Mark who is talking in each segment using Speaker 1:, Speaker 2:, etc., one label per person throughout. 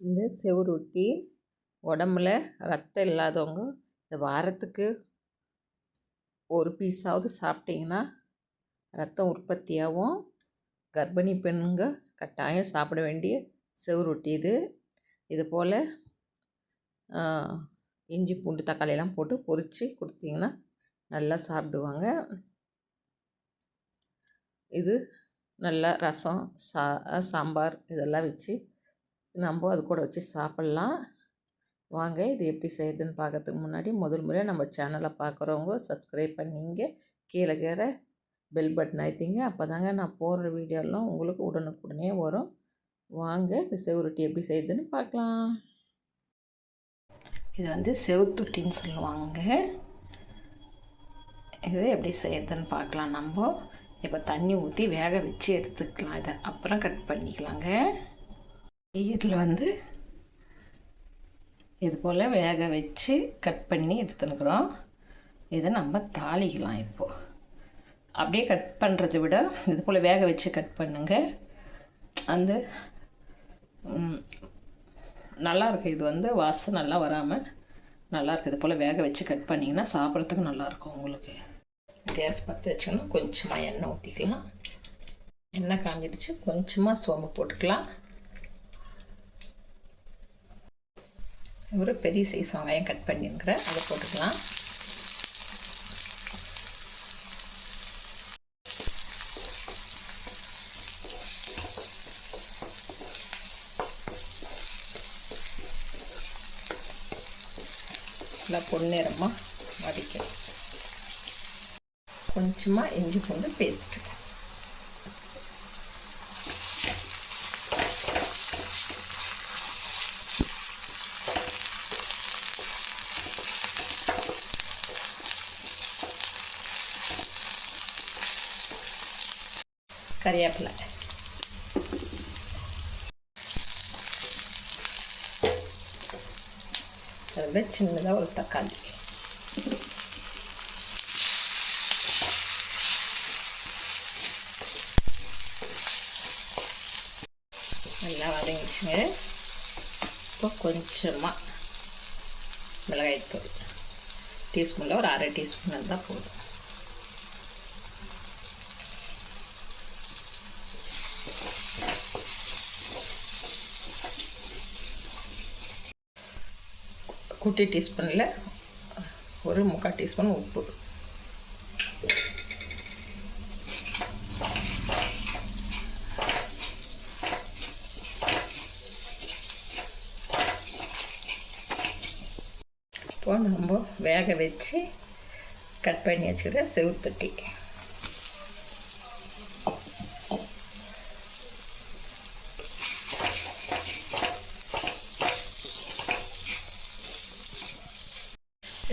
Speaker 1: இந்த செவுரொட்டி உடம்புல ரத்தம் இல்லாதவங்க இந்த வாரத்துக்கு ஒரு பீஸாவது சாப்பிட்டிங்கன்னா ரத்தம் உற்பத்தியாகவும். கர்ப்பிணி பெண்ணுங்க கட்டாயம் சாப்பிட வேண்டிய செவுரொட்டி இது. இது போல் இஞ்சி பூண்டு தக்காளியெல்லாம் போட்டு பொரித்து கொடுத்தீங்கன்னா நல்லா சாப்பிடுவாங்க. இது நல்லா ரசம் சாம்பார் இதெல்லாம் வச்சு நம்ம அது கூட வச்சு சாப்பிட்லாம். வாங்க இது எப்படி செய்யுதுன்னு பார்க்கறதுக்கு முன்னாடி முதல் முறையாக நம்ம சேனலை பார்க்குறவங்க சப்ஸ்கிரைப் பண்ணிங்க, கீழே பெல் பட்டன் அழுத்திங்க. அப்போ தாங்க நான் போடுற வீடியோலாம் உங்களுக்கு உடனுக்குடனே வரும். வாங்க இந்த செவுரொட்டி எப்படி செய்யுதுன்னு பார்க்கலாம். இது செவுத்தொட்டின்னு சொல்லுவாங்க. இது எப்படி செய்யுதுன்னு பார்க்கலாம். நம்ம இப்போ தண்ணி ஊற்றி வேக வச்சு எடுத்துக்கலாம். இதை அப்புறம் கட் பண்ணிக்கலாங்க. இதில் இது போல் வேக வச்சு கட் பண்ணி எடுத்துனுக்குறோம். இதை நம்ம தாளிக்கலாம். இப்போது அப்படியே கட் பண்ணுறதை விட இது போல் வேக வச்சு கட் பண்ணுங்க. நல்லாயிருக்கு. இது வாசம் நல்லா வராமல் நல்லாயிருக்கு. இது போல் வேக வச்சு கட் பண்ணிங்கன்னா சாப்பிட்றதுக்கு நல்லாயிருக்கும். உங்களுக்கு கேஸ் பற்ற வச்சுக்கணும். கொஞ்சமாக எண்ணெய் ஊற்றிக்கலாம். எண்ணெய் காஞ்சிடுச்சு. கொஞ்சமாக சோம்பு போட்டுக்கலாம். ஒரு பெரிய சைஸ் வெங்காயம் கட் பண்ணியிருக்கிறேன், அதை போட்டுக்கலாம். நல்லா பொன்னிறமாக வதக்கலாம். கொஞ்சமாக இஞ்சி பூண்டு பேஸ்ட்டு, கறிவேப்பிலை, அதில் சின்னதாக ஒரு தக்காளி, நல்லா வதங்கிச்சுங்க. இப்போ கொஞ்சமாக மிளகாய்த்தூள் டீஸ்பூனில் ஒரு அரை டீஸ்பூன் இருந்தால் போதும். குட்டி டீஸ்பூனில் ஒரு 3/4 டீஸ்பூன் உப்பு, இப்போ நம்ம வேக வச்சு கட் பண்ணி வச்சுக்கிற செவுத்தொட்டி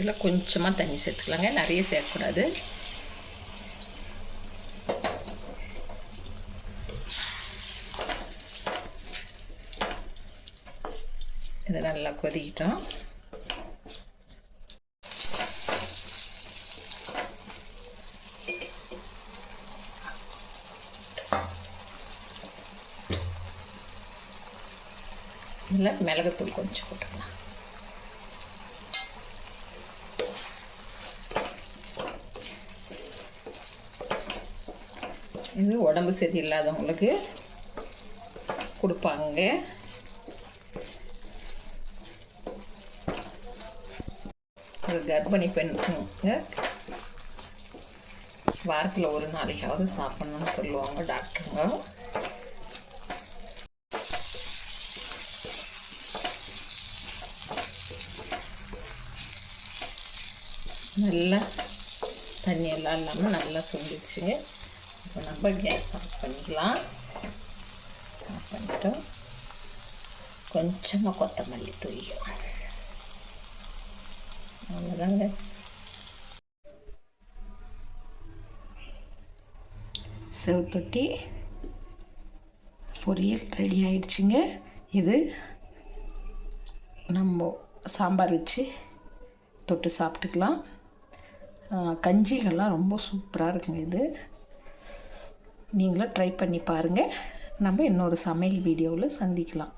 Speaker 1: இதில் கொஞ்சமாக தண்ணி சேர்த்துக்கலாங்க. நிறைய சேர்க்கக்கூடாது. இது நல்லா கொதிக்கிட்டோம். இதில் மிளகுத்தூள் கொஞ்சம் போட்டுக்கலாம். இது உடம்பு சரியில்லாதவங்களுக்கு கொடுப்பாங்க. ஒரு கர்ப்பிணி பெண்ணுங்க வாரத்தில் ஒரு நாளைக்காவது சாப்பிட்ணுன்னு சொல்லுவாங்க டாக்டருங்க. நல்லா தண்ணியெல்லாம் இல்லாமல் நல்லா சுண்டிச்சுங்க. இப்போ நம்ம கேஸ் ஆஃப் பண்ணிக்கலாம். ஆஃப் பண்ணிட்டோம். கொஞ்சமாக கொத்தமல்லி தூவிக்கலாம். அவ்வளோதாங்க. செவுத்தொட்டி பொரியல் ரெடி ஆயிடுச்சுங்க. இது நம்ம சாம்பார் வச்சு தொட்டு சாப்பிட்டுக்கலாம். கஞ்சிகள்லாம் ரொம்ப சூப்பராக இருக்குங்க. இது நீங்களும் ட்ரை பண்ணி பாருங்கள். நம்ம இன்னொரு சமையல் வீடியோவில் சந்திக்கலாம்.